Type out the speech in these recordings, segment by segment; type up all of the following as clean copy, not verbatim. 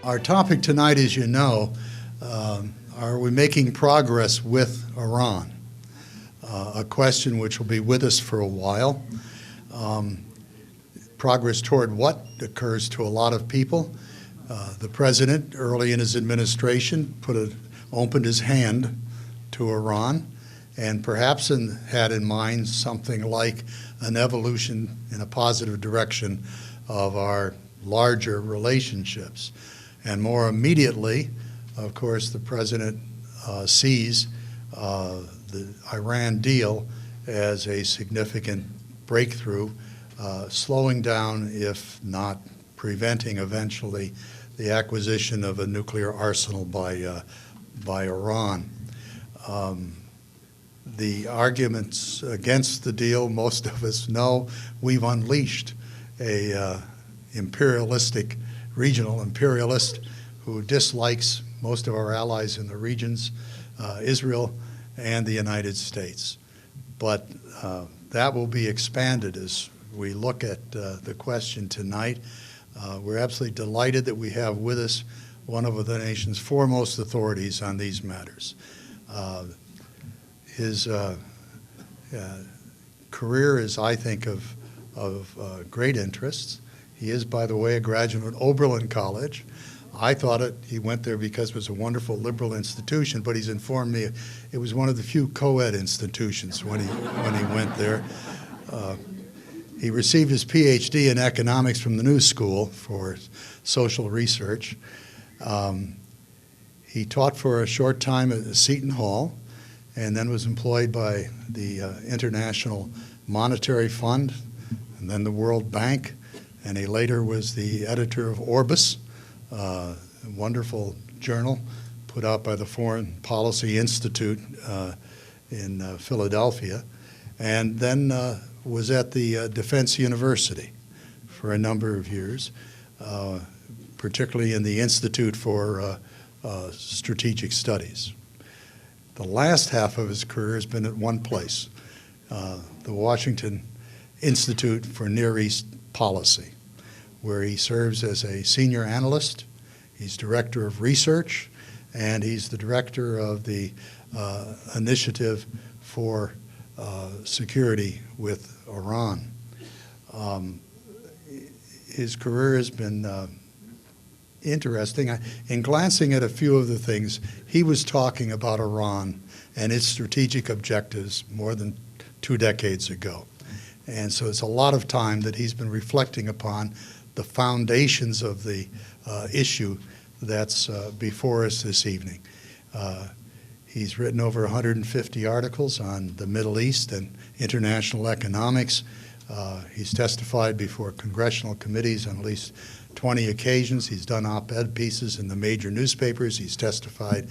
Our topic tonight, as you know, are we making progress with Iran? A question which will be with us for a while. Progress toward what occurs to a lot of people. The president, early in his administration, opened his hand to Iran, and perhaps had in mind something like an evolution in a positive direction of our larger relationships. And more immediately, of course, the president sees the Iran deal as a significant breakthrough, slowing down, if not preventing eventually, the acquisition of a nuclear arsenal by Iran. The arguments against the deal, most of us know, we've unleashed a regional imperialist who dislikes most of our allies in the regions, Israel and the United States. But that will be expanded as we look at the question tonight. We're absolutely delighted that we have with us one of the nation's foremost authorities on these matters. His career is, I think, of great interest. He is, by the way, a graduate of Oberlin College. I thought he went there because it was a wonderful liberal institution, but he's informed me it was one of the few co-ed institutions when he went there. He received his Ph.D. in economics from the New School for social research. He taught for a short time at Seton Hall, and then was employed by the International Monetary Fund, and then the World Bank, and he later was the editor of Orbis, a wonderful journal put out by the Foreign Policy Institute in Philadelphia, and then was at the Defense University for a number of years, particularly in the Institute for Strategic Studies. The last half of his career has been at one place, the Washington Institute for Near East Policy, where he serves as a senior analyst. He's director of research, and he's the director of the Initiative for Security with Iran. His career has been interesting. In glancing at a few of the things, he was talking about Iran and its strategic objectives more than 2 decades ago. And so it's a lot of time that he's been reflecting upon the foundations of the issue that's before us this evening. He's written over 150 articles on the Middle East and international economics. He's testified before congressional committees on at least 20 occasions. He's done op-ed pieces in the major newspapers. He's testified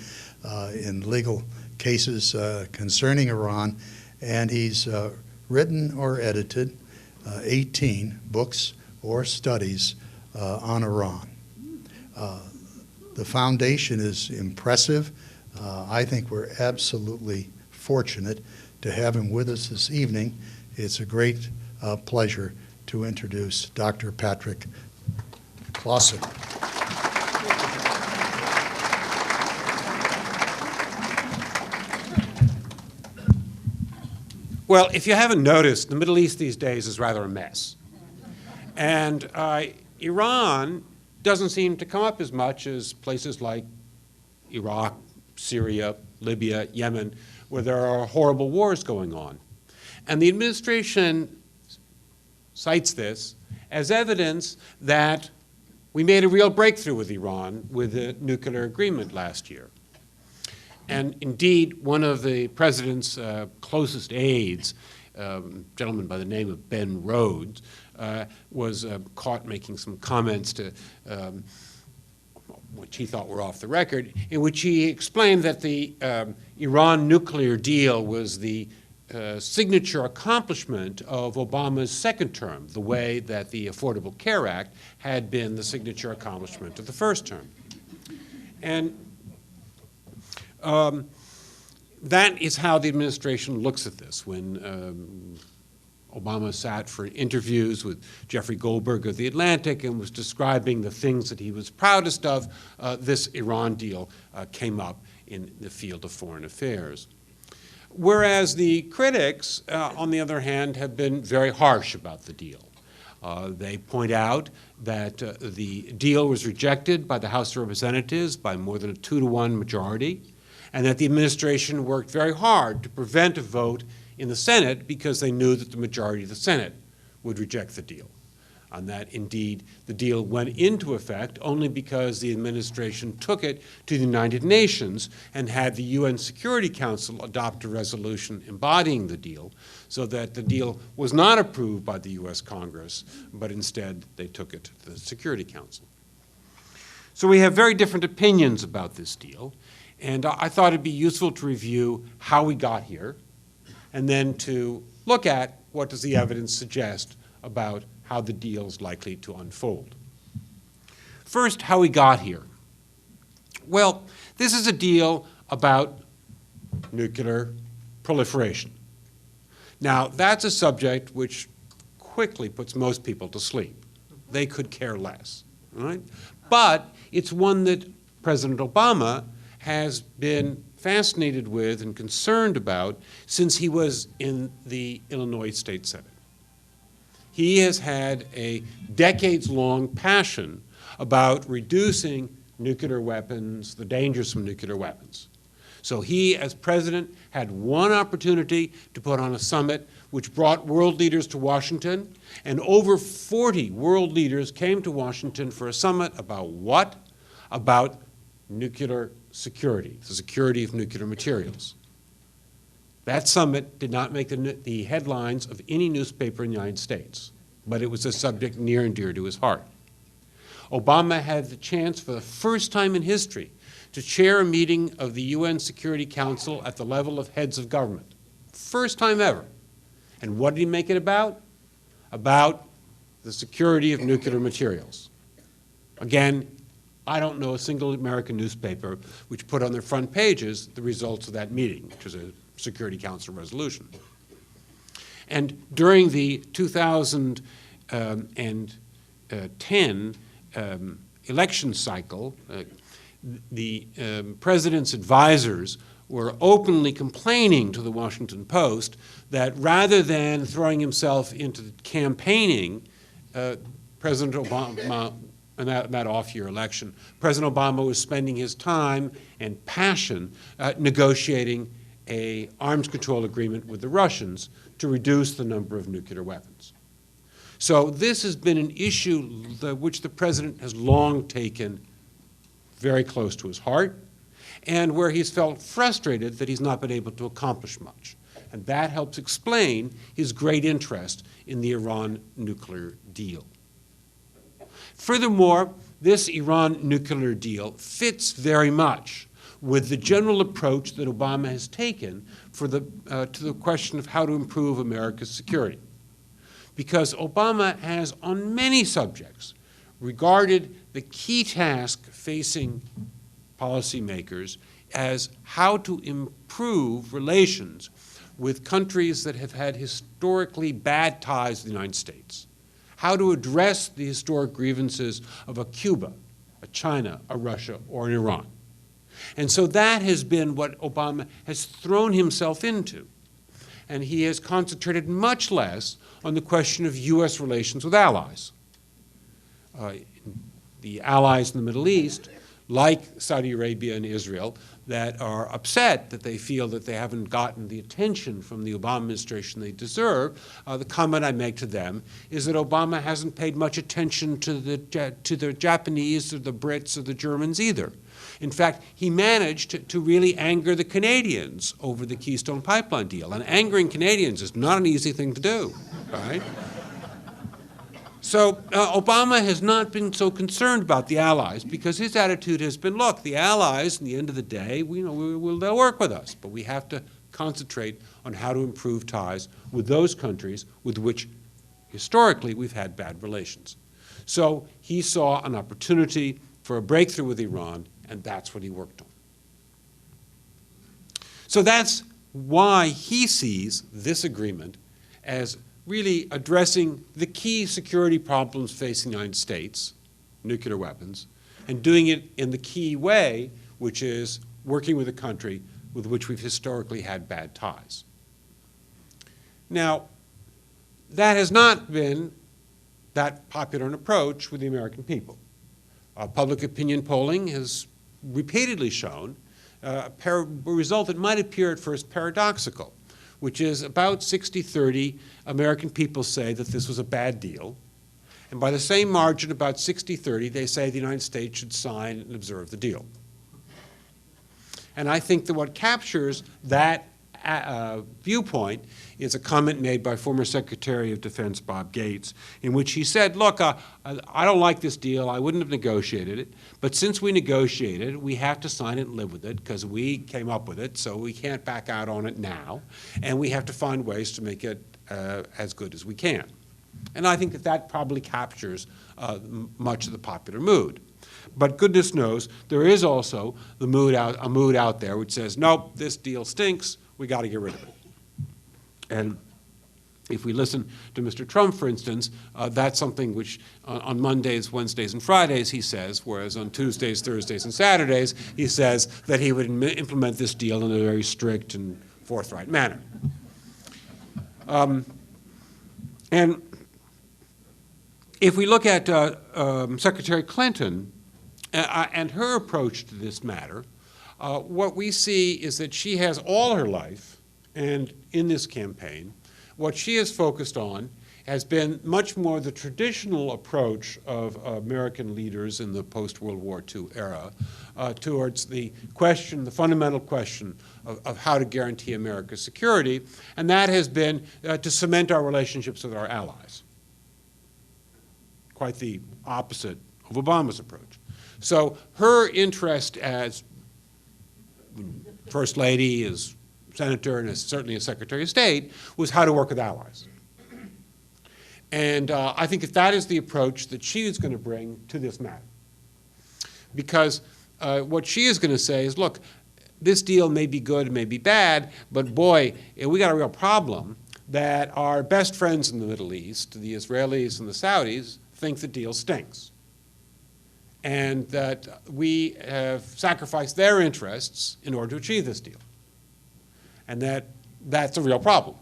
in legal cases concerning Iran, and he's written or edited 18 books or studies on Iran. The foundation is impressive. I think we're absolutely fortunate to have him with us this evening. It's a great pleasure to introduce Dr. Patrick Lawson. Well, if you haven't noticed, the Middle East these days is rather a mess. And Iran doesn't seem to come up as much as places like Iraq, Syria, Libya, Yemen, where there are horrible wars going on. And the administration cites this as evidence that we made a real breakthrough with Iran with the nuclear agreement last year. And indeed, one of the president's closest aides, a gentleman by the name of Ben Rhodes, was caught making some comments to which he thought were off the record, in which he explained that the Iran nuclear deal was the signature accomplishment of Obama's second term, the way that the Affordable Care Act had been the signature accomplishment of the first term. And that is how the administration looks at this when Obama sat for interviews with Jeffrey Goldberg of The Atlantic and was describing the things that he was proudest of, this Iran deal came up in the field of foreign affairs. Whereas the critics, on the other hand, have been very harsh about the deal. They point out that the deal was rejected by the House of Representatives by more than a 2-to-1 majority, and that the administration worked very hard to prevent a vote in the Senate because they knew that the majority of the Senate would reject the deal. And that, indeed, the deal went into effect only because the administration took it to the United Nations and had the UN Security Council adopt a resolution embodying the deal, so that the deal was not approved by the US Congress, but instead they took it to the Security Council. So we have very different opinions about this deal, and I thought it'd be useful to review how we got here, and then to look at what does the evidence suggest about how the deal is likely to unfold. First, how we got here. Well, this is a deal about nuclear proliferation. Now, that's a subject which quickly puts most people to sleep. They could care less, right? But it's one that President Obama has been fascinated with and concerned about since he was in the Illinois State Senate. He has had a decades-long passion about reducing nuclear weapons, the dangers from nuclear weapons. So he, as president, had one opportunity to put on a summit which brought world leaders to Washington, and over 40 world leaders came to Washington for a summit about what? About nuclear security, the security of nuclear materials. That summit did not make the headlines of any newspaper in the United States, but it was a subject near and dear to his heart. Obama had the chance for the first time in history to chair a meeting of the UN Security Council at the level of heads of government. First time ever. And what did he make it about? About the security of nuclear materials. Again, I don't know a single American newspaper which put on their front pages the results of that meeting, which was a Security Council resolution. And during the 2010 election cycle, the president's advisors were openly complaining to the Washington Post that rather than throwing himself into campaigning, President Obama, in that off-year election, President Obama was spending his time and passion negotiating an arms control agreement with the Russians to reduce the number of nuclear weapons. So this has been an issue which the president has long taken very close to his heart, and where he's felt frustrated that he's not been able to accomplish much. And that helps explain his great interest in the Iran nuclear deal. Furthermore, this Iran nuclear deal fits very much with the general approach that Obama has taken to the question of how to improve America's security. Because Obama has, on many subjects, regarded the key task facing policymakers as how to improve relations with countries that have had historically bad ties to the United States, how to address the historic grievances of a Cuba, a China, a Russia, or an Iran. And so that has been what Obama has thrown himself into. And he has concentrated much less on the question of U.S. relations with allies. The allies in the Middle East, like Saudi Arabia and Israel, that are upset that they feel that they haven't gotten the attention from the Obama administration they deserve, the comment I make to them is that Obama hasn't paid much attention to the Japanese or the Brits or the Germans either. In fact, he managed to really anger the Canadians over the Keystone Pipeline deal. And angering Canadians is not an easy thing to do, right? So Obama has not been so concerned about the allies because his attitude has been, look, the allies, in the end of the day, they'll work with us, but we have to concentrate on how to improve ties with those countries with which historically we've had bad relations. So he saw an opportunity for a breakthrough with Iran, and that's what he worked on. So that's why he sees this agreement as really addressing the key security problems facing the United States, nuclear weapons, and doing it in the key way, which is working with a country with which we've historically had bad ties. Now, that has not been that popular an approach with the American people. Public opinion polling has repeatedly shown a result that might appear at first paradoxical, which is about 60-30 American people say that this was a bad deal, and by the same margin, about 60-30, they say the United States should sign and observe the deal. And I think that what captures that viewpoint is a comment made by former Secretary of Defense Bob Gates, in which he said, look, I don't like this deal. I wouldn't have negotiated it. But since we negotiated it, we have to sign it and live with it because we came up with it, so we can't back out on it now. And we have to find ways to make it as good as we can. And I think that that probably captures much of the popular mood. But goodness knows, there is also a mood out there which says, nope, this deal stinks. We got to get rid of it. And if we listen to Mr. Trump, for instance, that's something which on Mondays, Wednesdays, and Fridays he says, whereas on Tuesdays, Thursdays, and Saturdays he says that he would implement this deal in a very strict and forthright manner. And if we look at Secretary Clinton and her approach to this matter, what we see is that she has all her life, and in this campaign, what she has focused on has been much more the traditional approach of American leaders in the post-World War II era towards the question, the fundamental question of how to guarantee America's security, and that has been to cement our relationships with our allies. Quite the opposite of Obama's approach. So her interest as First Lady, as Senator, and as certainly as Secretary of State was how to work with allies. And I think that is the approach that she is going to bring to this matter. Because what she is going to say is, look, this deal may be good, may be bad, but boy, we got a real problem that our best friends in the Middle East, the Israelis and the Saudis, think the deal stinks. And that we have sacrificed their interests in order to achieve this deal. And that's a real problem.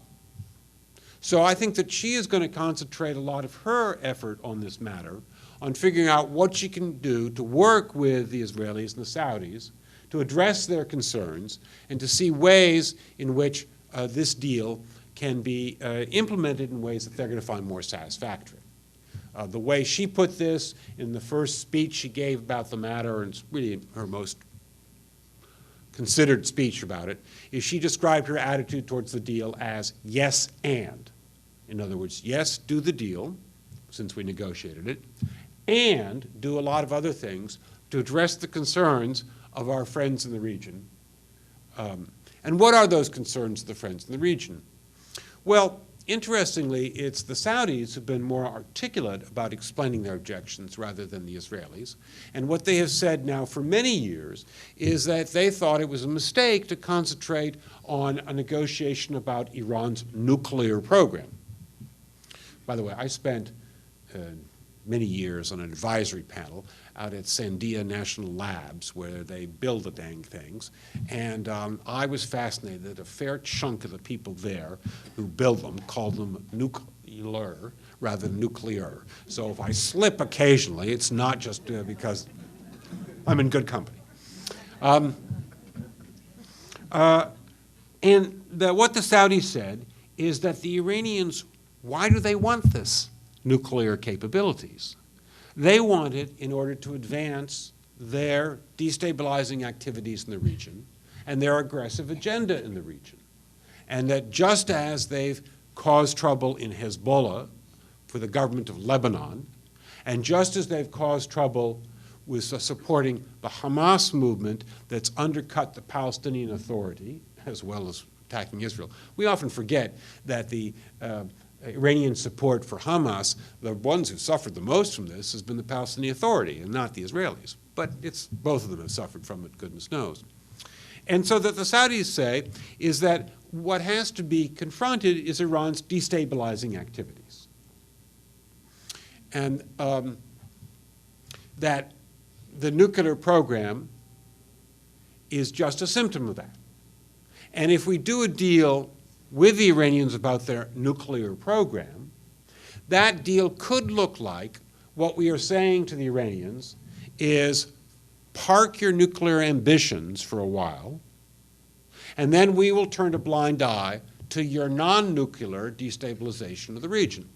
So I think that she is going to concentrate a lot of her effort on this matter, on figuring out what she can do to work with the Israelis and the Saudis to address their concerns and to see ways in which this deal can be implemented in ways that they're going to find more satisfactory. The way she put this in the first speech she gave about the matter, and it's really her most considered speech about it, is she described her attitude towards the deal as yes and. In other words, yes, do the deal, since we negotiated it, and do a lot of other things to address the concerns of our friends in the region. And what are those concerns of the friends in the region? Well, interestingly, it's the Saudis who've been more articulate about explaining their objections rather than the Israelis. And what they have said now for many years is that they thought it was a mistake to concentrate on a negotiation about Iran's nuclear program. By the way, I spent many years on an advisory panel out at Sandia National Labs where they build the dang things. And I was fascinated that a fair chunk of the people there who build them called them nuclear rather than nuclear. So if I slip occasionally, it's not just because I'm in good company. And what the Saudis said is that the Iranians, why do they want this nuclear capabilities? They want it in order to advance their destabilizing activities in the region and their aggressive agenda in the region. And that just as they've caused trouble in Hezbollah for the government of Lebanon, and just as they've caused trouble with supporting the Hamas movement that's undercut the Palestinian Authority, as well as attacking Israel. We often forget that the Iranian support for Hamas, the ones who suffered the most from this has been the Palestinian Authority and not the Israelis. But both of them have suffered from it, goodness knows. And so that the Saudis say is that what has to be confronted is Iran's destabilizing activities. And that the nuclear program is just a symptom of that. And if we do a deal with the Iranians about their nuclear program, that deal could look like what we are saying to the Iranians is park your nuclear ambitions for a while, and then we will turn a blind eye to your non-nuclear destabilization of the region.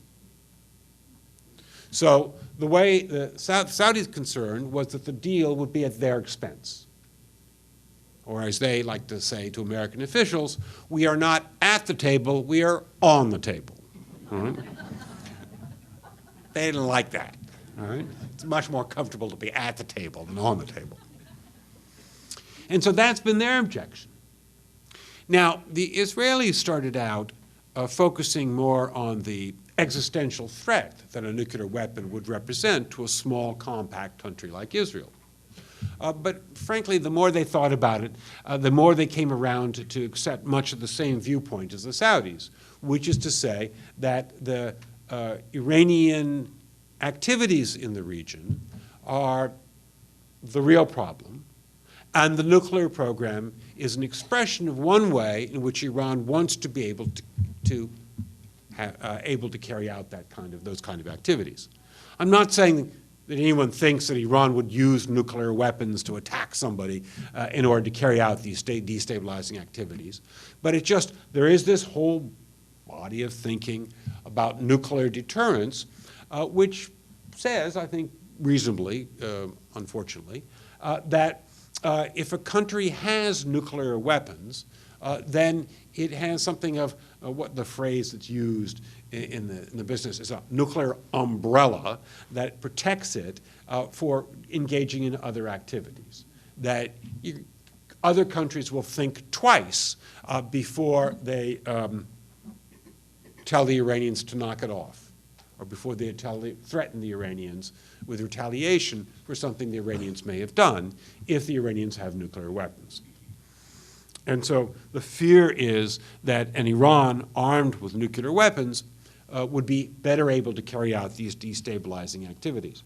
So the way the Saudis concerned was that the deal would be at their expense. Or as they like to say to American officials, we are not at the table, we are on the table. All right? They didn't like that. All right? It's much more comfortable to be at the table than on the table. And so that's been their objection. Now, the Israelis started out focusing more on the existential threat that a nuclear weapon would represent to a small, compact country like Israel. But frankly, the more they thought about it, the more they came around to accept much of the same viewpoint as the Saudis, which is to say that the Iranian activities in the region are the real problem, and the nuclear program is an expression of one way in which Iran wants to be able to carry out those kind of activities. I'm not saying that anyone thinks that Iran would use nuclear weapons to attack somebody in order to carry out these destabilizing activities. But there is this whole body of thinking about nuclear deterrence, which says, I think reasonably, unfortunately, that if a country has nuclear weapons, then it has something of what the phrase that's used in the business is a nuclear umbrella that protects it for engaging in other activities. That other countries will think twice before they tell the Iranians to knock it off, or before they threaten the Iranians with retaliation for something the Iranians may have done if the Iranians have nuclear weapons. And so the fear is that an Iran armed with nuclear weapons would be better able to carry out these destabilizing activities.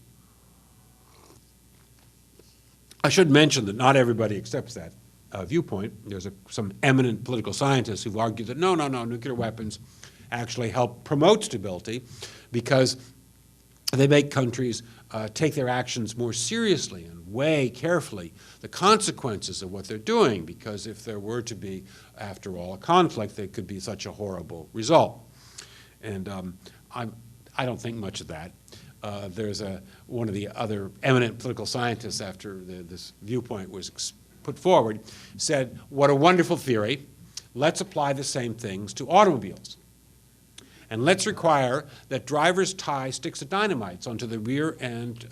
I should mention that not everybody accepts that viewpoint. There's some eminent political scientists who've argued that no, nuclear weapons actually help promote stability because they make countries take their actions more seriously and weigh carefully the consequences of what they're doing, because if there were to be, after all, a conflict, there could be such a horrible result. And I don't think much of that. There's one of the other eminent political scientists, after this viewpoint was put forward, said, what a wonderful theory. Let's apply the same things to automobiles. And let's require that drivers tie sticks of dynamite onto the rear and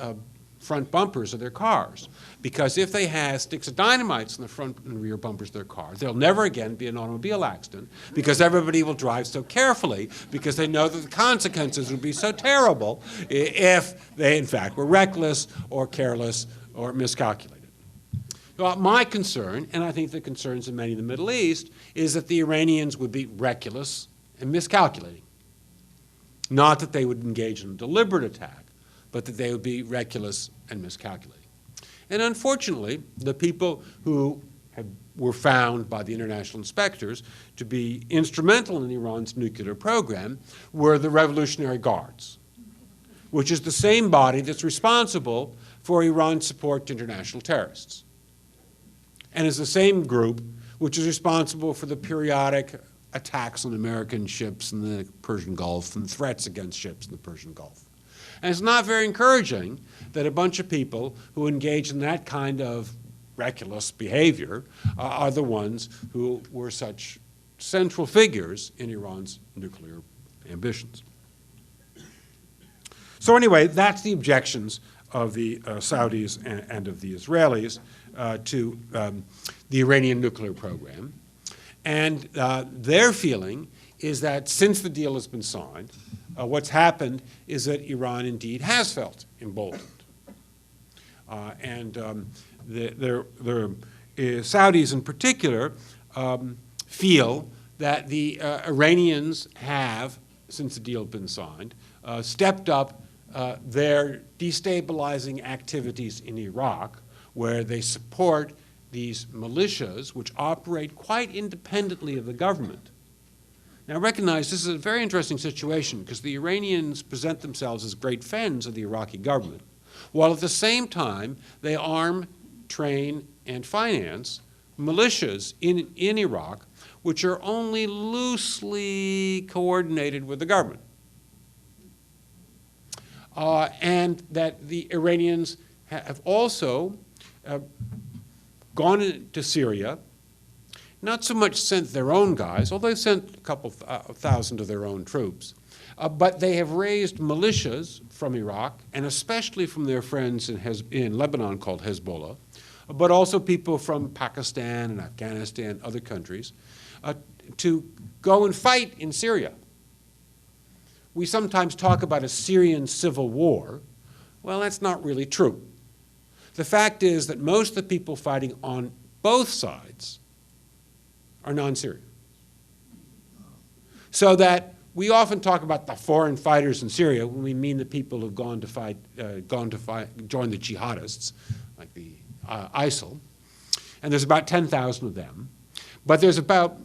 front bumpers of their cars. Because if they have sticks of dynamite on the front and rear bumpers of their cars, there'll never again be an automobile accident, because everybody will drive so carefully, because they know that the consequences would be so terrible if they, in fact, were reckless or careless or miscalculated. Well, my concern, and I think the concerns of many in the Middle East, is that the Iranians would be reckless and miscalculating. Not that they would engage in a deliberate attack, but that they would be reckless and miscalculating. And unfortunately, the people who were found by the international inspectors to be instrumental in Iran's nuclear program were the Revolutionary Guards, which is the same body that's responsible for Iran's support to international terrorists, and is the same group which is responsible for the periodic attacks on American ships in the Persian Gulf and threats against ships in the Persian Gulf. And it's not very encouraging that a bunch of people who engage in that kind of reckless behavior are the ones who were such central figures in Iran's nuclear ambitions. So anyway, that's the objections of the Saudis and of the Israelis to the Iranian nuclear program. And their feeling is that since the deal has been signed, what's happened is that Iran indeed has felt emboldened. The Saudis in particular feel that the Iranians have, since the deal had been signed, stepped up their destabilizing activities in Iraq, where they support these militias which operate quite independently of the government. Now recognize this is a very interesting situation because the Iranians present themselves as great friends of the Iraqi government, while at the same time they arm, train, and finance militias in Iraq which are only loosely coordinated with the government. And that the Iranians have also gone into Syria, not so much sent their own guys, although they sent a couple thousand of their own troops, but they have raised militias from Iraq, and especially from their friends in Lebanon called Hezbollah, but also people from Pakistan and Afghanistan, other countries, to go and fight in Syria. We sometimes talk about a Syrian civil war. Well, that's not really true. The fact is that most of the people fighting on both sides are non-Syrian. So that we often talk about the foreign fighters in Syria when we mean the people who've gone to fight, join the jihadists, like the ISIL. And there's about 10,000 of them. But there's about,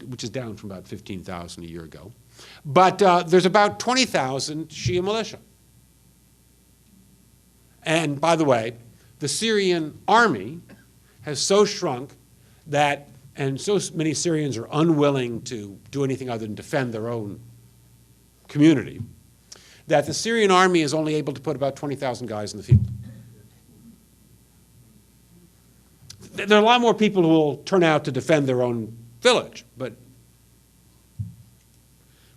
which is down from about 15,000 a year ago. But there's about 20,000 Shia militia. And by the way, the Syrian army has so shrunk that, and so many Syrians are unwilling to do anything other than defend their own community, that the Syrian army is only able to put about 20,000 guys in the field. There are a lot more people who will turn out to defend their own village, but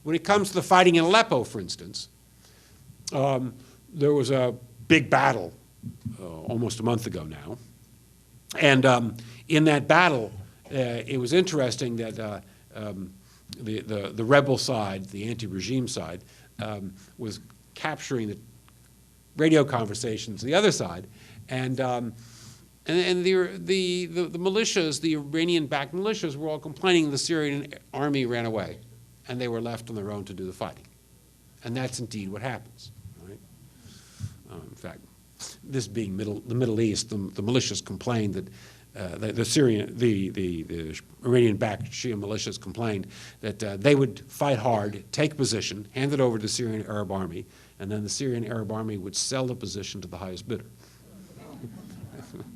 when it comes to the fighting in Aleppo, for instance, there was a big battle almost a month ago now. And in that battle, it was interesting that the rebel side, the anti-regime side, was capturing the radio conversations of the other side. And the militias, the Iranian-backed militias, were all complaining the Syrian army ran away, and they were left on their own to do the fighting. And that's indeed what happens. Right? In fact, this being the Middle East, the militias complained that the Iranian-backed Shia militias complained that they would fight hard, take position, hand it over to the Syrian Arab army, and then the Syrian Arab army would sell the position to the highest bidder.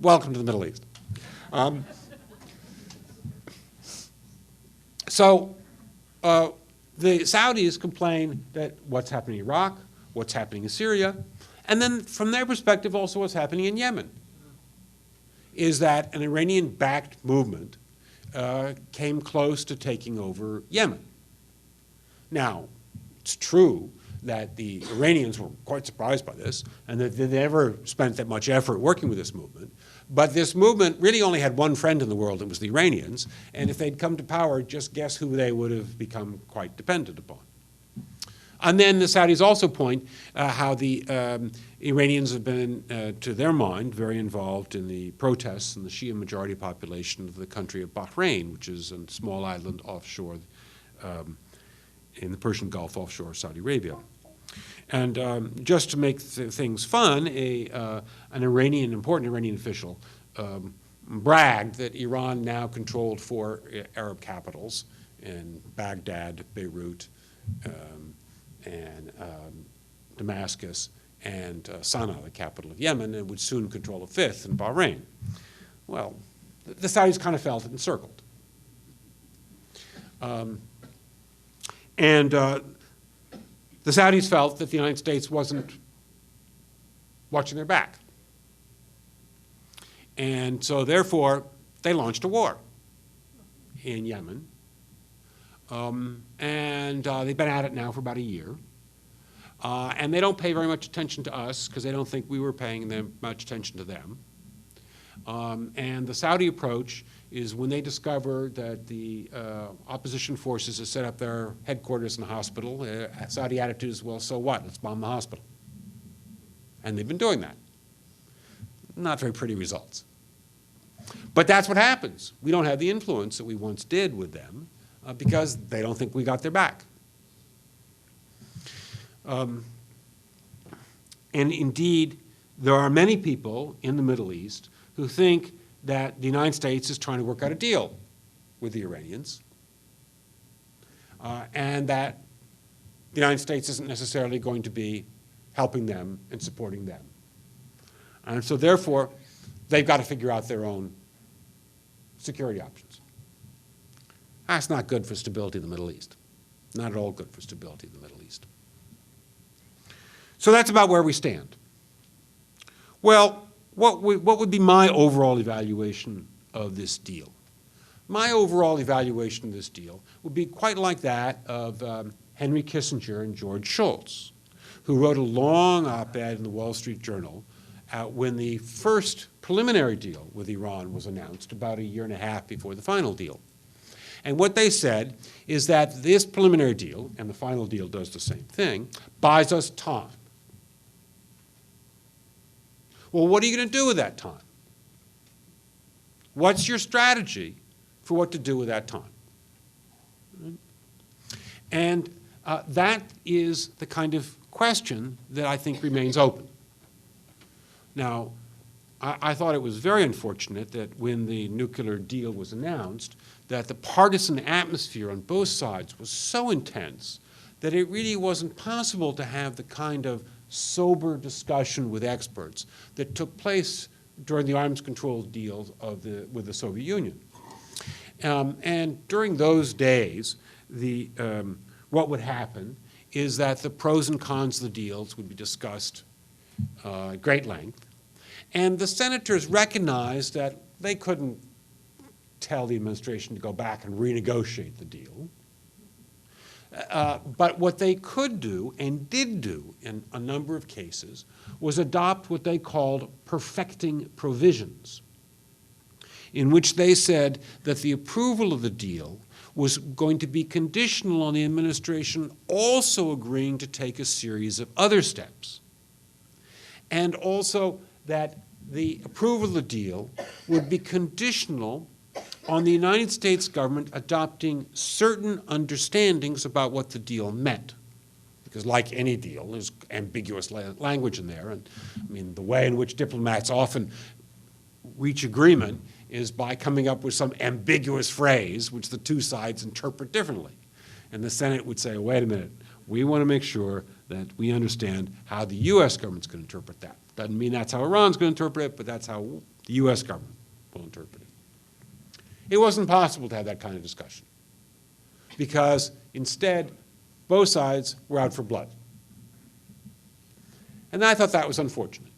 Welcome to the Middle East. So the Saudis complain that what's happening in Iraq, what's happening in Syria, and then from their perspective also what's happening in Yemen, is that an Iranian-backed movement came close to taking over Yemen. Now, it's true that the Iranians were quite surprised by this, and that they never spent that much effort working with this movement. But this movement really only had one friend in the world, it was the Iranians, and if they'd come to power, just guess who they would have become quite dependent upon. And then the Saudis also point how the Iranians have been, to their mind, very involved in the protests in the Shia majority population of the country of Bahrain, which is a small island offshore in the Persian Gulf offshore Saudi Arabia. And just to make things fun, an important Iranian official bragged that Iran now controlled 4 Arab capitals in Baghdad, Beirut, and Damascus, and Sana'a, the capital of Yemen, and would soon control a 5th in Bahrain. Well, the Saudis kind of felt encircled. And the Saudis felt that the United States wasn't watching their back. And so therefore, they launched a war in Yemen. And they've been at it now for about a year. And they don't pay very much attention to us because they don't think we were paying them much attention to them. And the Saudi approach is when they discover that the opposition forces have set up their headquarters in the hospital, Saudi attitude is, well, so what? Let's bomb the hospital. And they've been doing that. Not very pretty results. But that's what happens. We don't have the influence that we once did with them. because they don't think we got their back. And indeed, there are many people in the Middle East who think that the United States is trying to work out a deal with the Iranians, and that the United States isn't necessarily going to be helping them and supporting them. And so therefore, they've got to figure out their own security options. That's not good for stability in the Middle East. Not at all good for stability in the Middle East. So that's about where we stand. Well, what would be my overall evaluation of this deal? My overall evaluation of this deal would be quite like that of Henry Kissinger and George Shultz, who wrote a long op-ed in the Wall Street Journal when the first preliminary deal with Iran was announced about a year and a half before the final deal. And what they said is that this preliminary deal, and the final deal does the same thing, buys us time. Well, what are you going to do with that time? What's your strategy for what to do with that time? And that is the kind of question that I think remains open. Now, I thought it was very unfortunate that when the nuclear deal was announced, that the partisan atmosphere on both sides was so intense that it really wasn't possible to have the kind of sober discussion with experts that took place during the arms control deals with the Soviet Union. And during those days, what would happen is that the pros and cons of the deals would be discussed at great length. And the senators recognized that they couldn't tell the administration to go back and renegotiate the deal. But what they could do, and did do in a number of cases, was adopt what they called perfecting provisions, in which they said that the approval of the deal was going to be conditional on the administration also agreeing to take a series of other steps, and also that the approval of the deal would be conditional on the United States government adopting certain understandings about what the deal meant. Because like any deal, there's ambiguous language in there. And I mean, the way in which diplomats often reach agreement is by coming up with some ambiguous phrase which the two sides interpret differently. And the Senate would say, wait a minute, we want to make sure that we understand how the U.S. government's going to interpret that. Doesn't mean that's how Iran's going to interpret it, but that's how the U.S. government will interpret it. It wasn't possible to have that kind of discussion because instead, both sides were out for blood. And I thought that was unfortunate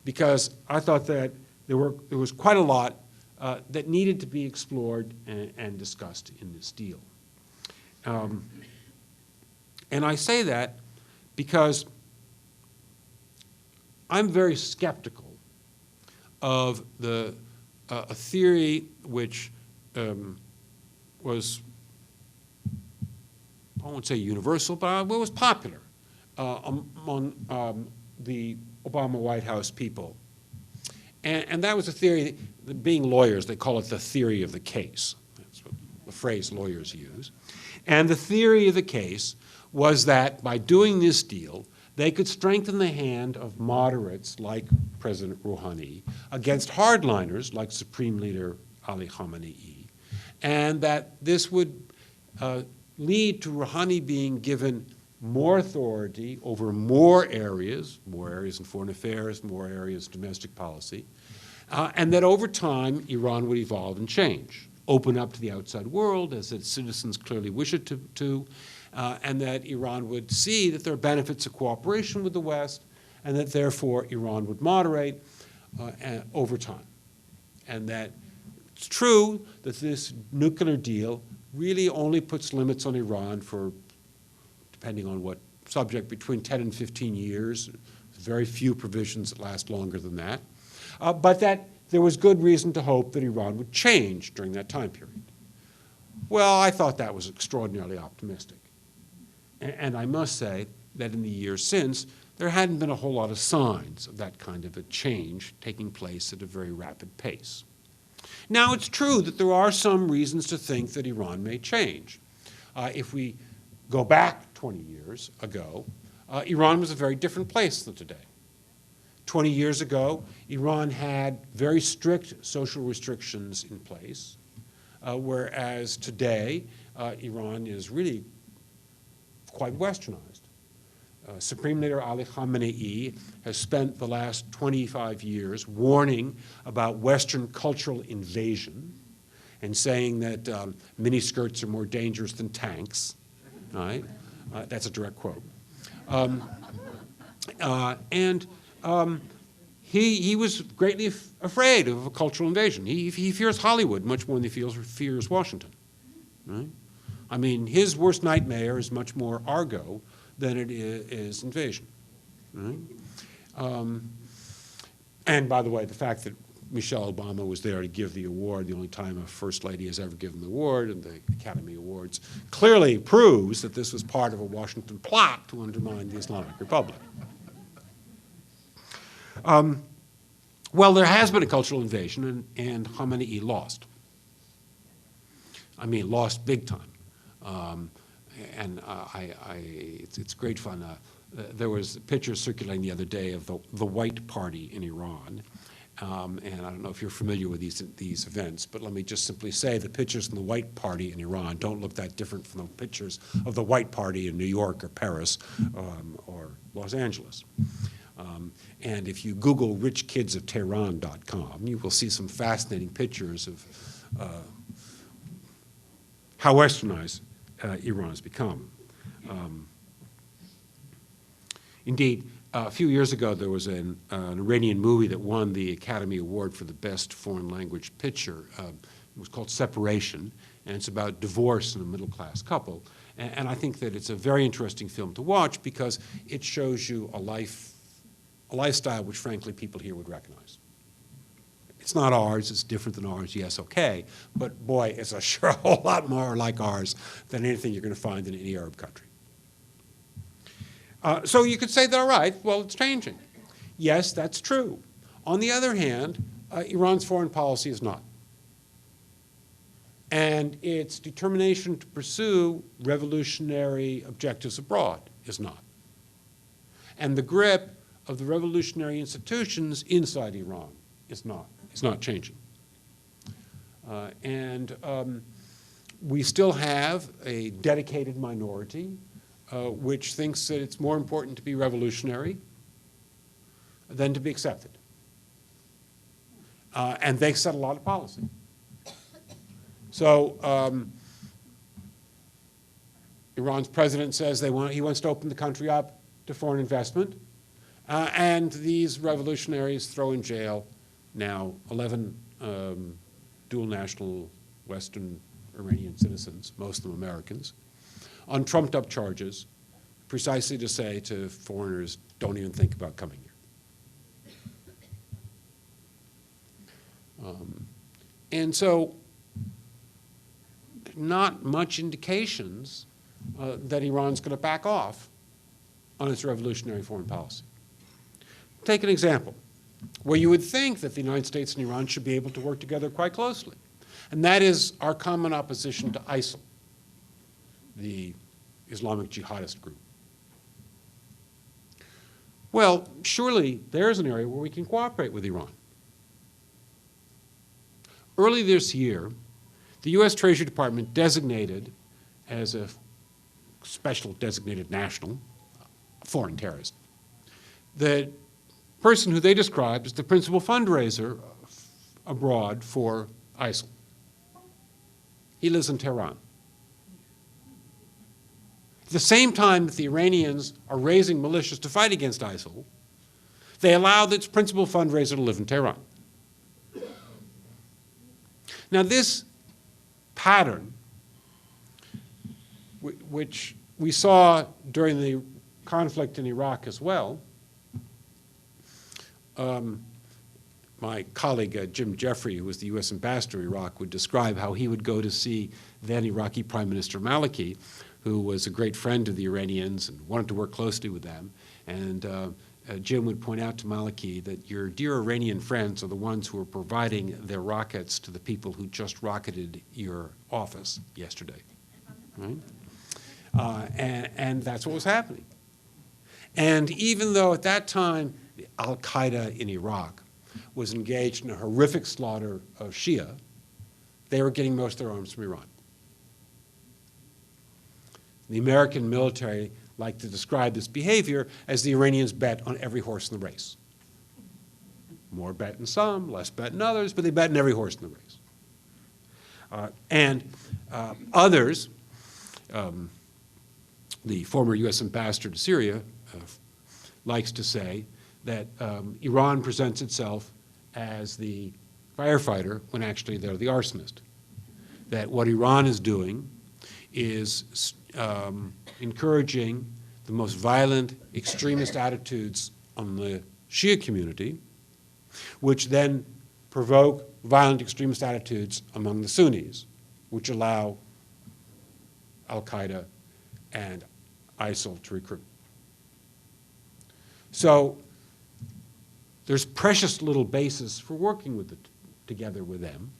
because I thought that there was quite a lot that needed to be explored and discussed in this deal. And I say that because I'm very skeptical of a theory which was, I won't say universal, but it was popular among the Obama White House people. And that was a theory, being lawyers, they call it the theory of the case. That's what the phrase lawyers use. And the theory of the case was that by doing this deal, they could strengthen the hand of moderates like President Rouhani against hardliners like Supreme Leader Ali Khamenei, and that this would lead to Rouhani being given more authority over more areas in foreign affairs, more areas in domestic policy, and that over time Iran would evolve and change, open up to the outside world as its citizens clearly wish it to, and that Iran would see that there are benefits of cooperation with the West, and that therefore Iran would moderate over time. And that it's true that this nuclear deal really only puts limits on Iran for, depending on what subject, between 10 and 15 years. Very few provisions that last longer than that. But that there was good reason to hope that Iran would change during that time period. Well, I thought that was extraordinarily optimistic. And I must say that in the years since, there hadn't been a whole lot of signs of that kind of a change taking place at a very rapid pace. Now, it's true that there are some reasons to think that Iran may change. If we go back 20 years ago, Iran was a very different place than today. 20 years ago, Iran had very strict social restrictions in place, whereas today, Iran is really quite westernized. Supreme Leader Ali Khamenei has spent the last 25 years warning about Western cultural invasion and saying that miniskirts are more dangerous than tanks, right? That's a direct quote. He was greatly afraid of a cultural invasion. He fears Hollywood much more than he fears Washington, right? I mean, his worst nightmare is much more Argo than it is invasion, right? And by the way, the fact that Michelle Obama was there to give the award, the only time a First Lady has ever given the award in the Academy Awards, clearly proves that this was part of a Washington plot to undermine the Islamic Republic. Well, there has been a cultural invasion, and Khamenei lost. I mean, lost big time. It's great fun. There was pictures circulating the other day of the White Party in Iran. And I don't know if you're familiar with these events, but let me just simply say the pictures from the White Party in Iran don't look that different from the pictures of the White Party in New York or Paris or Los Angeles. And if you Google richkidsoftehran.com, you will see some fascinating pictures of how westernized Iran has become. Indeed, a few years ago, there was an Iranian movie that won the Academy Award for the Best Foreign Language Picture. It was called Separation, and it's about divorce in a middle-class couple. And I think that it's a very interesting film to watch because it shows you a lifestyle which, frankly, people here would recognize. It's not ours, it's different than ours, yes, okay, but boy, it's a sure whole lot more like ours than anything you're going to find in any Arab country. So you could say that, all right, well, it's changing. Yes, that's true. On the other hand, Iran's foreign policy is not. And its determination to pursue revolutionary objectives abroad is not. And the grip of the revolutionary institutions inside Iran is not changing. We still have a dedicated minority which thinks that it's more important to be revolutionary than to be accepted. And they set a lot of policy. So Iran's president says he wants to open the country up to foreign investment, and these revolutionaries throw in jail now 11 dual national Western Iranian citizens, most of them Americans, on trumped-up charges, precisely to say to foreigners, don't even think about coming here. And so not much indications that Iran's going to back off on its revolutionary foreign policy. Take an example where you would think that the United States and Iran should be able to work together quite closely, and that is our common opposition to ISIL, the Islamic jihadist group. Well, surely there's an area where we can cooperate with Iran. Early this year, the U.S. Treasury Department designated as a special designated national foreign terrorist the person who they described as the principal fundraiser abroad for ISIL. He lives in Tehran. At the same time that the Iranians are raising militias to fight against ISIL, they allowed its principal fundraiser to live in Tehran. Now this pattern, which we saw during the conflict in Iraq as well, my colleague Jim Jeffrey, who was the U.S. ambassador to Iraq, would describe how he would go to see then Iraqi Prime Minister Maliki, who was a great friend of the Iranians and wanted to work closely with them. And Jim would point out to Maliki that your dear Iranian friends are the ones who are providing their rockets to the people who just rocketed your office yesterday, right? And that's what was happening. And even though at that time Al-Qaeda in Iraq was engaged in a horrific slaughter of Shia, they were getting most of their arms from Iran. The American military liked to describe this behavior as the Iranians bet on every horse in the race. More bet in some, less bet in others, but they bet in every horse in the race. Others, the former U.S. ambassador to Syria likes to say that Iran presents itself as the firefighter when actually they're the arsonist. That what Iran is doing is encouraging the most violent extremist attitudes on the Shia community, which then provoke violent extremist attitudes among the Sunnis, which allow Al-Qaeda and ISIL to recruit. So there's precious little basis for working together with them,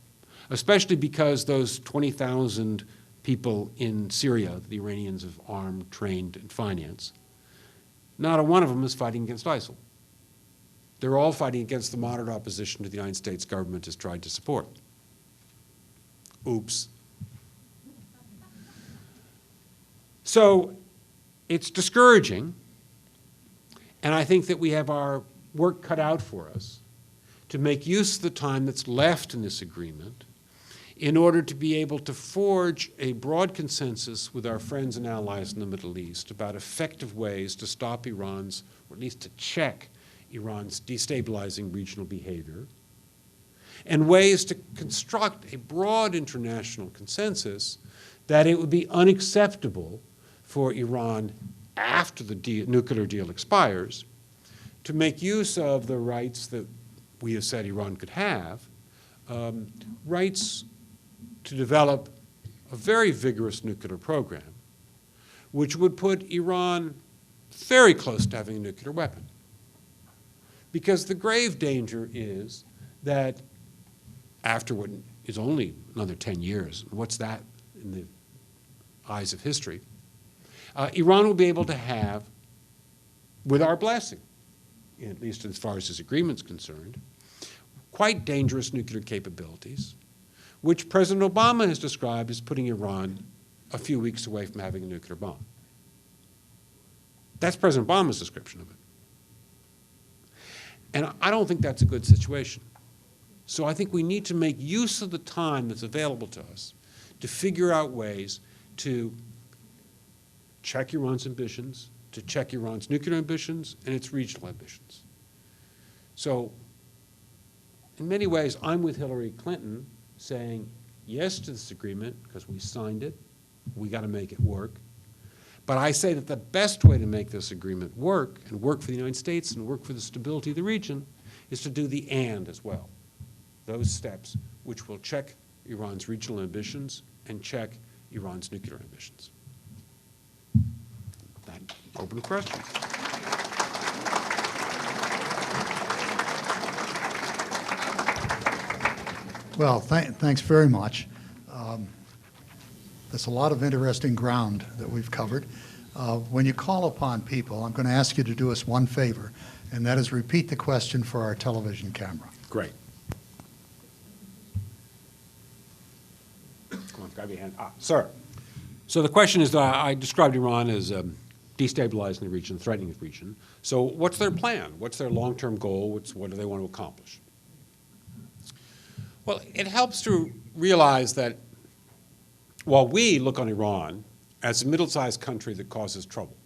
especially because those 20,000 people in Syria the Iranians have armed, trained, and financed, not a one of them is fighting against ISIL. They're all fighting against the moderate opposition to the United States government has tried to support. Oops. So it's discouraging, and I think that we have our work cut out for us to make use of the time that's left in this agreement in order to be able to forge a broad consensus with our friends and allies in the Middle East about effective ways to stop Iran's, or at least to check Iran's destabilizing regional behavior, and ways to construct a broad international consensus that it would be unacceptable for Iran, after the nuclear deal expires, to make use of the rights that we have said Iran could have, rights to develop a very vigorous nuclear program, which would put Iran very close to having a nuclear weapon. Because the grave danger is that after what is only another 10 years, what's that in the eyes of history, Iran will be able to have, with our blessing, at least as far as this agreement's concerned, quite dangerous nuclear capabilities, which President Obama has described as putting Iran a few weeks away from having a nuclear bomb. That's President Obama's description of it. And I don't think that's a good situation. So I think we need to make use of the time that's available to us to figure out ways to check Iran's ambitions, to check Iran's nuclear ambitions and its regional ambitions. So in many ways, I'm with Hillary Clinton saying yes to this agreement because we signed it. We got to make it work. But I say that the best way to make this agreement work, and work for the United States and work for the stability of the region, is to do the and as well. Those steps which will check Iran's regional ambitions and check Iran's nuclear ambitions. That open questions. Well, thanks very much. There's a lot of interesting ground that we've covered. When you call upon people, I'm going to ask you to do us one favor, and that is repeat the question for our television camera. Great. Come on, grab your hand. Sir. So the question is, I described Iran as destabilizing the region, threatening the region. So what's their plan? What's their long-term goal? What do they want to accomplish? Well, it helps to realize that while we look on Iran as a middle-sized country that causes trouble,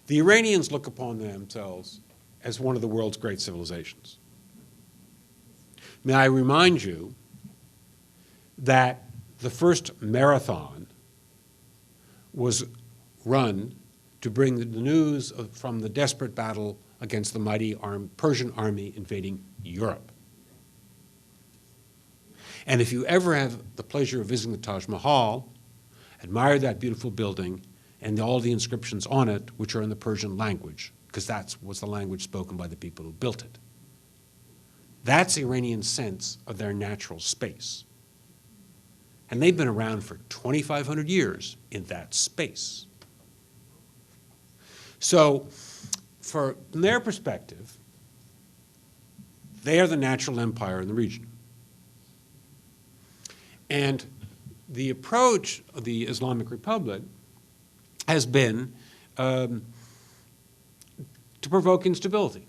the Iranians look upon themselves as one of the world's great civilizations. May I remind you that the first marathon was run to bring the news from the desperate battle against the mighty Persian army invading Europe. And if you ever have the pleasure of visiting the Taj Mahal, admire that beautiful building and all the inscriptions on it, which are in the Persian language. because that was the language spoken by the people who built it. That's the Iranian sense of their natural space. And they've been around for 2,500 years in that space. So, from their perspective, they are the natural empire in the region. And the approach of the Islamic Republic has been to provoke instability.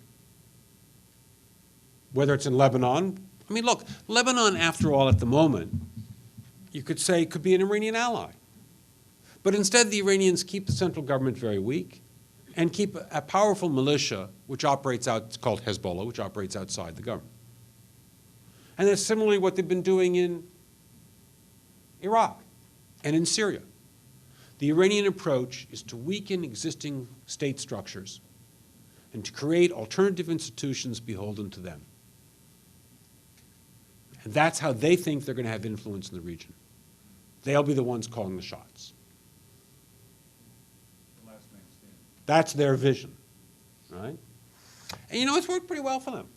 Whether it's in Lebanon, I mean, look, Lebanon, after all, at the moment, you could say could be an Iranian ally. But instead, the Iranians keep the central government very weak and keep a powerful militia which operates out, it's called Hezbollah, which operates outside the government. And that's similarly what they've been doing in Iraq and in Syria. The Iranian approach is to weaken existing state structures and to create alternative institutions beholden to them. And that's how they think they're going to have influence in the region. They'll be the ones calling the shots. The last man standing. That's their vision, right? And you know, it's worked pretty well for them.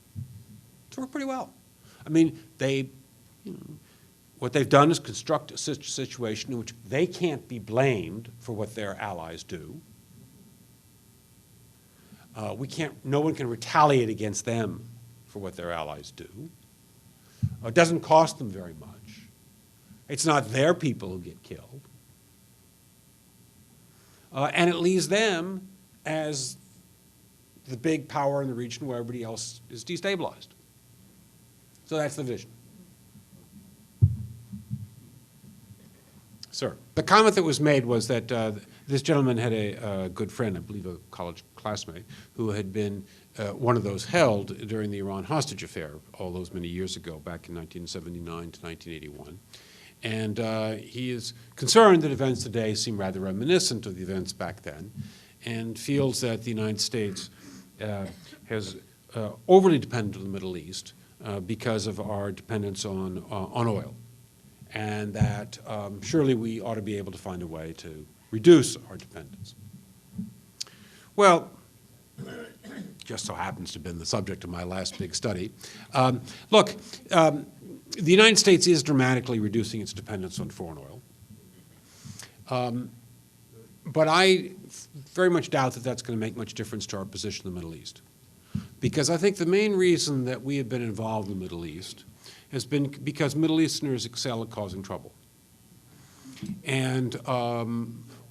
It's worked pretty well. I mean, what they've done is construct a situation in which they can't be blamed for what their allies do. No one can retaliate against them for what their allies do. It doesn't cost them very much. It's not their people who get killed. And it leaves them as the big power in the region where everybody else is destabilized. So that's the vision. Sir, the comment that was made was that this gentleman had a good friend, I believe a college classmate, who had been one of those held during the Iran hostage affair all those many years ago, back in 1979 to 1981. And he is concerned that events today seem rather reminiscent of the events back then, and feels that the United States has overly dependent on the Middle East because of our dependence on oil. And that surely we ought to be able to find a way to reduce our dependence. Well, just so happens to have been the subject of my last big study. Look, the United States is dramatically reducing its dependence on foreign oil. But I very much doubt that that's going to make much difference to our position in the Middle East. Because I think the main reason that we have been involved in the Middle East has been because Middle Easterners excel at causing trouble. And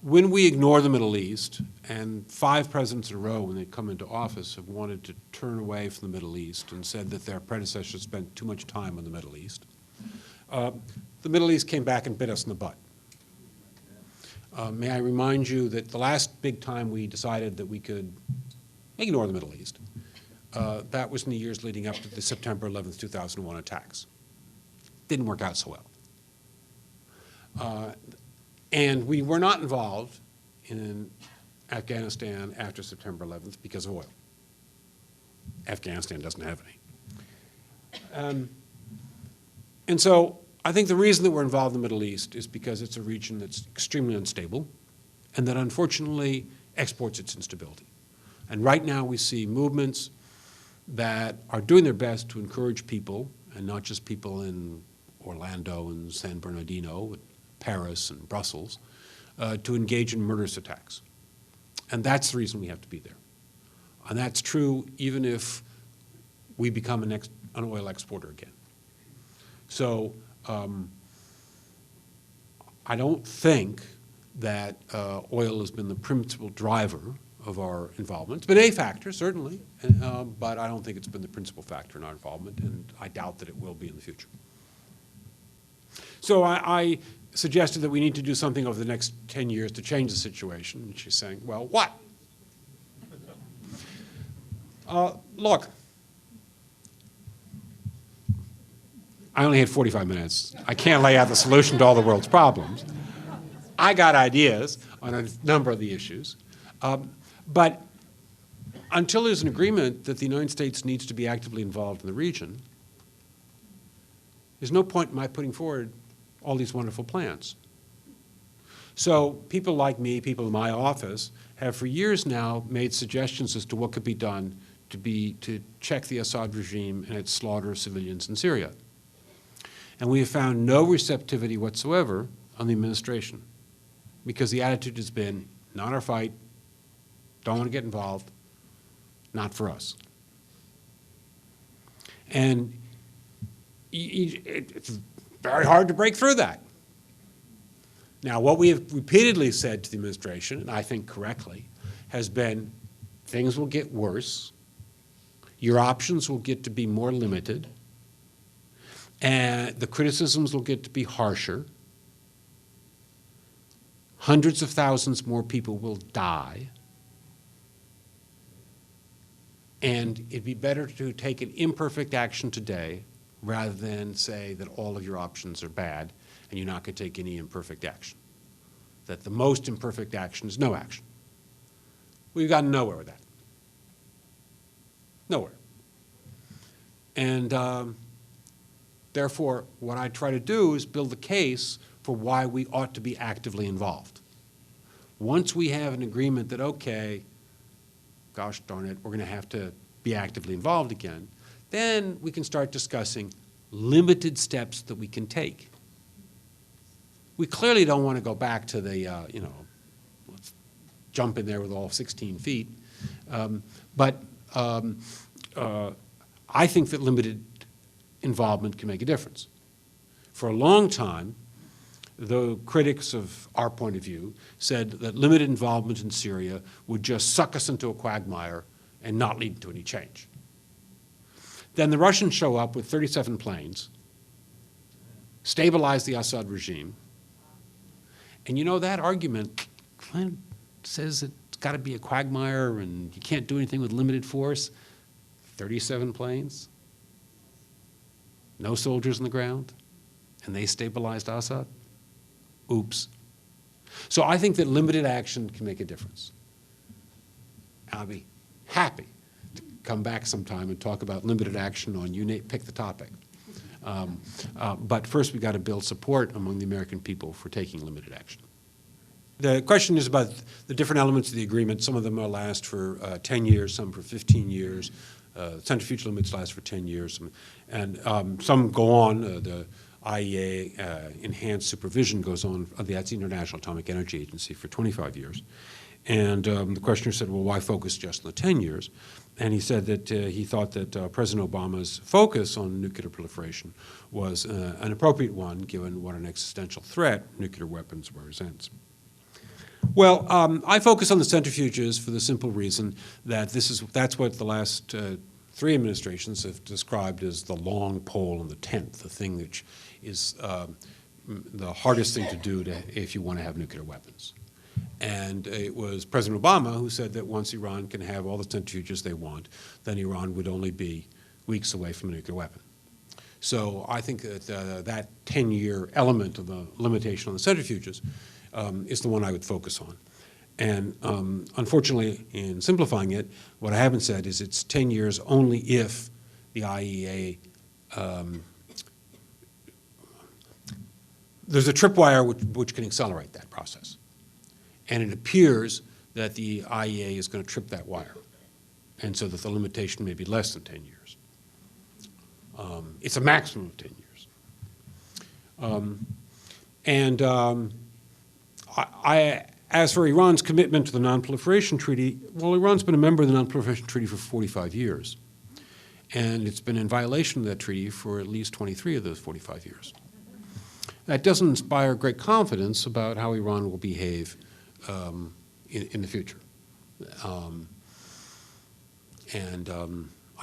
when we ignore the Middle East, and 5 presidents in a row when they come into office have wanted to turn away from the Middle East and said that their predecessors spent too much time on the Middle East, the Middle East came back and bit us in the butt. May I remind you that the last big time we decided that we could ignore the Middle East, that was in the years leading up to the September 11th, 2001 attacks. Didn't work out so well. And we were not involved in Afghanistan after September 11th because of oil. Afghanistan doesn't have any. And so I think the reason that we're involved in the Middle East is because it's a region that's extremely unstable and that unfortunately exports its instability. And right now we see movements that are doing their best to encourage people, and not just people in Orlando and San Bernardino, Paris and Brussels, to engage in murderous attacks. And that's the reason we have to be there. And that's true even if we become an oil exporter again. So I don't think that oil has been the principal driver of our involvement. It's been a factor, certainly, but I don't think it's been the principal factor in our involvement, and I doubt that it will be in the future. So I suggested that we need to do something over the next 10 years to change the situation, and she's saying, well, what? Look, I only had 45 minutes. I can't lay out the solution to all the world's problems. I got ideas on a number of the issues. But until there's an agreement that the United States needs to be actively involved in the region, there's no point in my putting forward all these wonderful plans. So people like me, people in my office, have for years now made suggestions as to what could be done to check the Assad regime and its slaughter of civilians in Syria. And we have found no receptivity whatsoever on the administration, because the attitude has been, not our fight, don't want to get involved, not for us. And it's very hard to break through that. Now, what we have repeatedly said to the administration, and I think correctly, has been things will get worse, your options will get to be more limited, and the criticisms will get to be harsher. Hundreds of thousands more people will die. And it'd be better to take an imperfect action today rather than say that all of your options are bad and you're not going to take any imperfect action. That the most imperfect action is no action. We've gotten nowhere with that. Nowhere. And therefore, what I try to do is build a case for why we ought to be actively involved. Once we have an agreement that, okay, gosh darn it, we're going to have to be actively involved again, then we can start discussing limited steps that we can take. We clearly don't want to go back to the, let's jump in there with all 16 feet. But I think that limited involvement can make a difference. For a long time, the critics of our point of view said that limited involvement in Syria would just suck us into a quagmire and not lead to any change. Then the Russians show up with 37 planes, stabilize the Assad regime, and you know that argument says it's got to be a quagmire and you can't do anything with limited force. 37 planes, no soldiers on the ground, and they stabilized Assad? Oops. So I think that limited action can make a difference. I'll be happy to come back sometime and talk about limited action on pick the topic. But first we've got to build support among the American people for taking limited action. The question is about the different elements of the agreement. Some of them will last for 10 years, some for 15 years. Centrifuge limits last for 10 years. And some go on. The IEA enhanced supervision goes on. That's the International Atomic Energy Agency for 25 years. And the questioner said, well, why focus just on the 10 years? And he said that he thought that President Obama's focus on nuclear proliferation was an appropriate one, given what an existential threat nuclear weapons represents. Well, I focus on the centrifuges for the simple reason that that's what the last 3 administrations have described as the long pole in the tent, the thing which is the hardest thing to do if you want to have nuclear weapons. And it was President Obama who said that once Iran can have all the centrifuges they want, then Iran would only be weeks away from a nuclear weapon. So I think that that 10-year element of the limitation on the centrifuges is the one I would focus on. And unfortunately, in simplifying it, what I haven't said is it's 10 years only if the IEA, there's a tripwire which can accelerate that process. And it appears that the IEA is going to trip that wire, and so that the limitation may be less than 10 years. It's a maximum of 10 years. As for Iran's commitment to the Non-Proliferation Treaty, well, Iran's been a member of the Non-Proliferation Treaty for 45 years. And it's been in violation of that treaty for at least 23 of those 45 years. That doesn't inspire great confidence about how Iran will behave in the future. I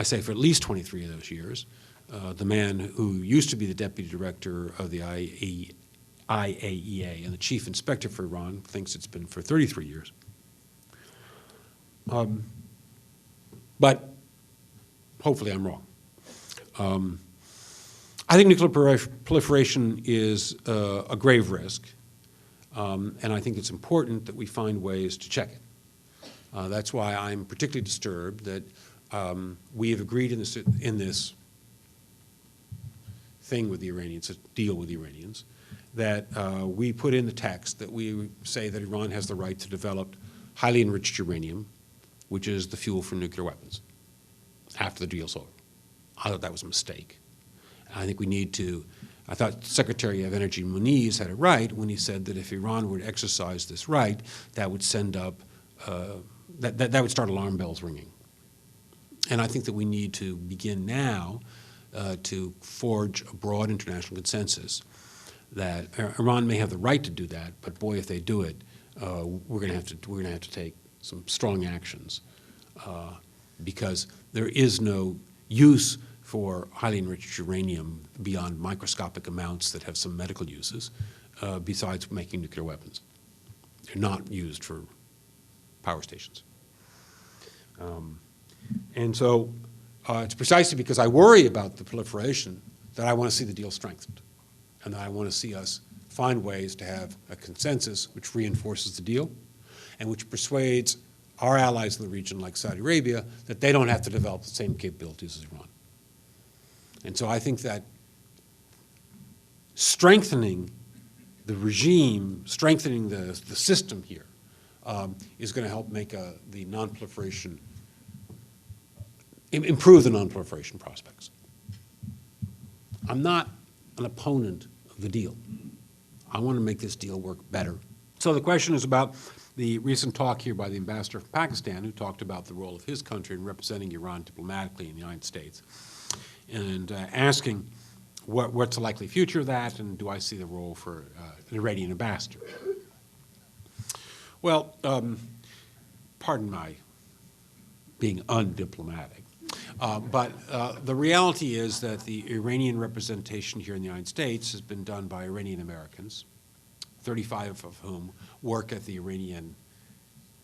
say for at least 23 of those years. The man who used to be the deputy director of the IAEA and the chief inspector for Iran thinks it's been for 33 years. But hopefully I'm wrong. I think nuclear proliferation is a grave risk, and I think it's important that we find ways to check it. That's why I'm particularly disturbed that we have agreed in this thing with the Iranians, a deal with the Iranians, that we put in the text that we say that Iran has the right to develop highly enriched uranium, which is the fuel for nuclear weapons, after the deal's over. I thought that was a mistake. I think we need to, I thought Secretary of Energy Moniz had it right when he said that if Iran were to exercise this right, that would send up, that would start alarm bells ringing. And I think that we need to begin now to forge a broad international consensus that Iran may have the right to do that, but boy, if they do it, we're going to have to take some strong actions because there is no use for highly enriched uranium beyond microscopic amounts that have some medical uses, besides making nuclear weapons. They're not used for power stations. And so it's precisely because I worry about the proliferation that I want to see the deal strengthened, and that I want to see us find ways to have a consensus which reinforces the deal and which persuades our allies in the region, like Saudi Arabia, that they don't have to develop the same capabilities as Iran. And so I think that strengthening the regime, strengthening the system here, is going to help make the non-proliferation, improve the non-proliferation prospects. I'm not an opponent of the deal. I want to make this deal work better. So the question is about the recent talk here by the ambassador from Pakistan, who talked about the role of his country in representing Iran diplomatically in the United States, and asking what's the likely future of that, and do I see the role for an Iranian ambassador? Well, pardon my being undiplomatic, but the reality is that the Iranian representation here in the United States has been done by Iranian Americans, 35 of whom work at the Iranian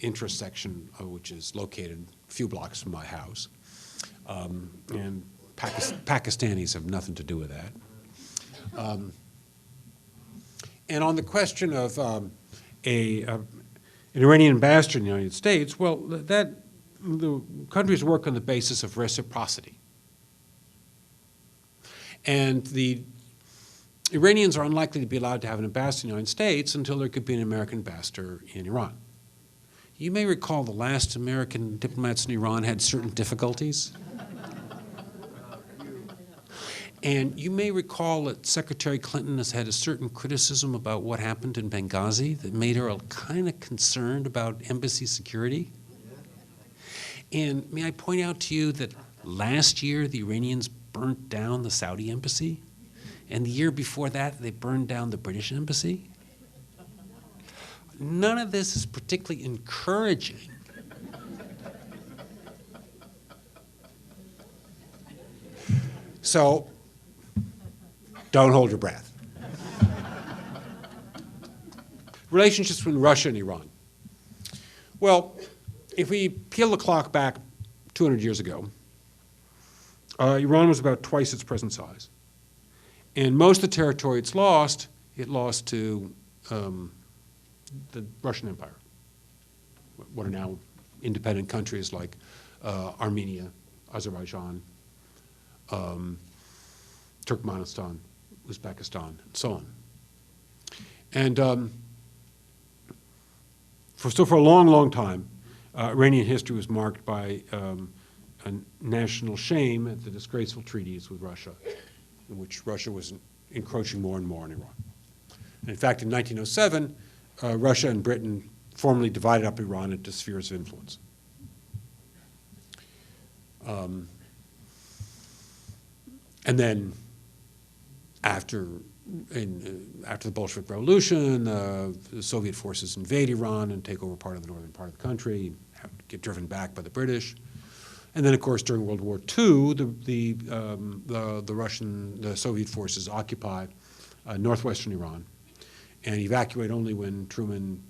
interest section, which is located a few blocks from my house. And Pakistanis have nothing to do with that. And on the question of an Iranian ambassador in the United States, well, the countries work on the basis of reciprocity. And the Iranians are unlikely to be allowed to have an ambassador in the United States until there could be an American ambassador in Iran. You may recall the last American diplomats in Iran had certain difficulties. And you may recall that Secretary Clinton has had a certain criticism about what happened in Benghazi that made her kind of concerned about embassy security. And may I point out to you that last year the Iranians burnt down the Saudi embassy, and the year before that they burned down the British embassy? None of this is particularly encouraging. So, don't hold your breath. Relationships between Russia and Iran. Well, if we peel the clock back 200 years ago, Iran was about twice its present size. And most of the territory it lost to the Russian Empire, what are now independent countries like Armenia, Azerbaijan, Turkmenistan, Uzbekistan, and so on. And for a long, long time, Iranian history was marked by a national shame at the disgraceful treaties with Russia, in which Russia was encroaching more and more on Iran. And in fact, in 1907, Russia and Britain formally divided up Iran into spheres of influence. And then after the Bolshevik Revolution, the Soviet forces invade Iran and take over part of the northern part of the country, get driven back by the British. And then, of course, during World War II, the Soviet forces occupy northwestern Iran and evacuate only when Truman,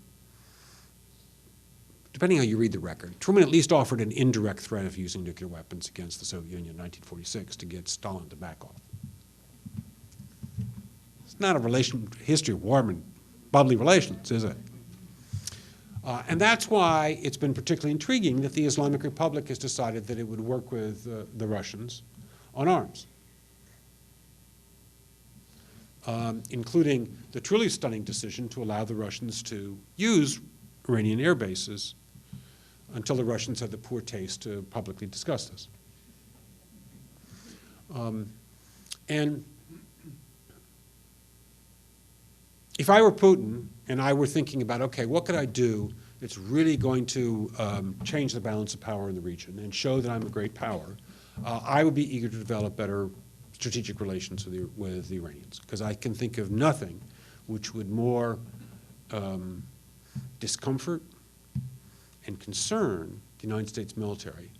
depending on how you read the record, Truman at least offered an indirect threat of using nuclear weapons against the Soviet Union in 1946 to get Stalin to back off. It's not a history of warm and bubbly relations, is it? And that's why it's been particularly intriguing that the Islamic Republic has decided that it would work with the Russians on arms, including the truly stunning decision to allow the Russians to use Iranian air bases until the Russians had the poor taste to publicly discuss this. And if I were Putin and I were thinking about, okay, what could I do that's really going to change the balance of power in the region and show that I'm a great power, I would be eager to develop better strategic relations with the Iranians, because I can think of nothing which would more discomfort and concern the United States military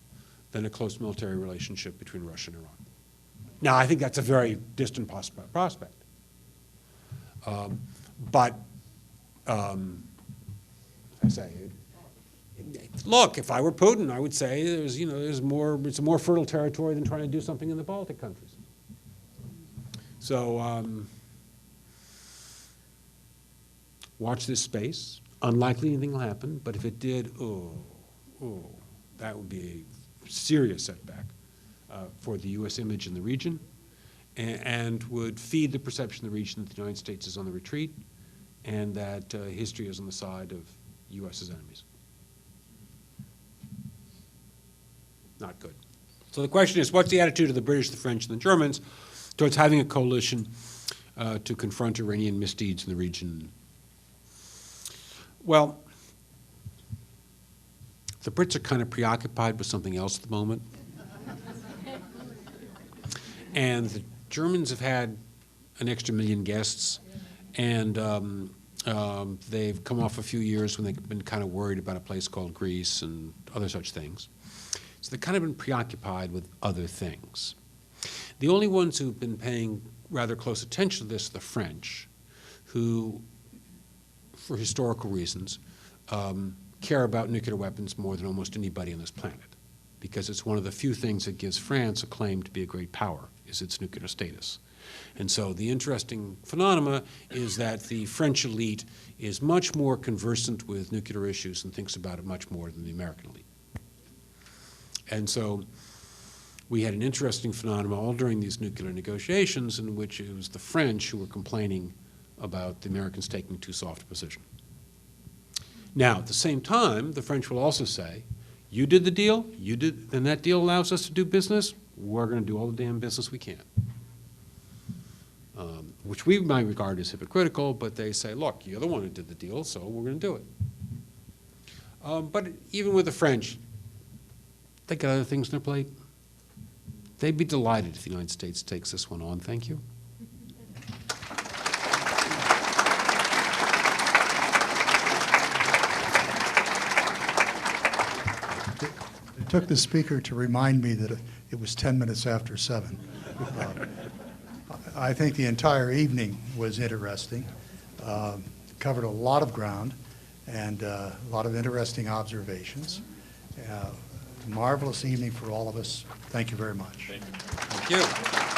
than a close military relationship between Russia and Iran. Now, I think that's a very distant prospect. But, as I say, look, if I were Putin, I would say it's a more fertile territory than trying to do something in the Baltic countries. So, watch this space. Unlikely anything will happen, but if it did, that would be a serious setback for the U.S. image in the region, and would feed the perception in the region that the United States is on the retreat and that history is on the side of U.S.'s enemies. Not good. So the question is, what's the attitude of the British, the French, and the Germans towards having a coalition to confront Iranian misdeeds in the region? Well, the Brits are kind of preoccupied with something else at the moment. And the Germans have had an extra million guests, and they've come off a few years when they've been kind of worried about a place called Greece and other such things. So they've kind of been preoccupied with other things. The only ones who've been paying rather close attention to this are the French, who, for historical reasons, care about nuclear weapons more than almost anybody on this planet, because it's one of the few things that gives France a claim to be a great power, is its nuclear status. And so the interesting phenomena is that the French elite is much more conversant with nuclear issues and thinks about it much more than the American elite. And so we had an interesting phenomenon all during these nuclear negotiations in which it was the French who were complaining about the Americans taking too soft a position. Now, at the same time, the French will also say, you did the deal, and that deal allows us to do business, we're going to do all the damn business we can. Which we might regard as hypocritical, but they say, look, you're the one who did the deal, so we're going to do it. But even with the French, they got other things on their plate. They'd be delighted if the United States takes this one on. Thank you. It took the speaker to remind me that it was 10 minutes after 7. I think the entire evening was interesting, covered a lot of ground, and a lot of interesting observations. Marvelous evening for all of us. Thank you very much. Thank you.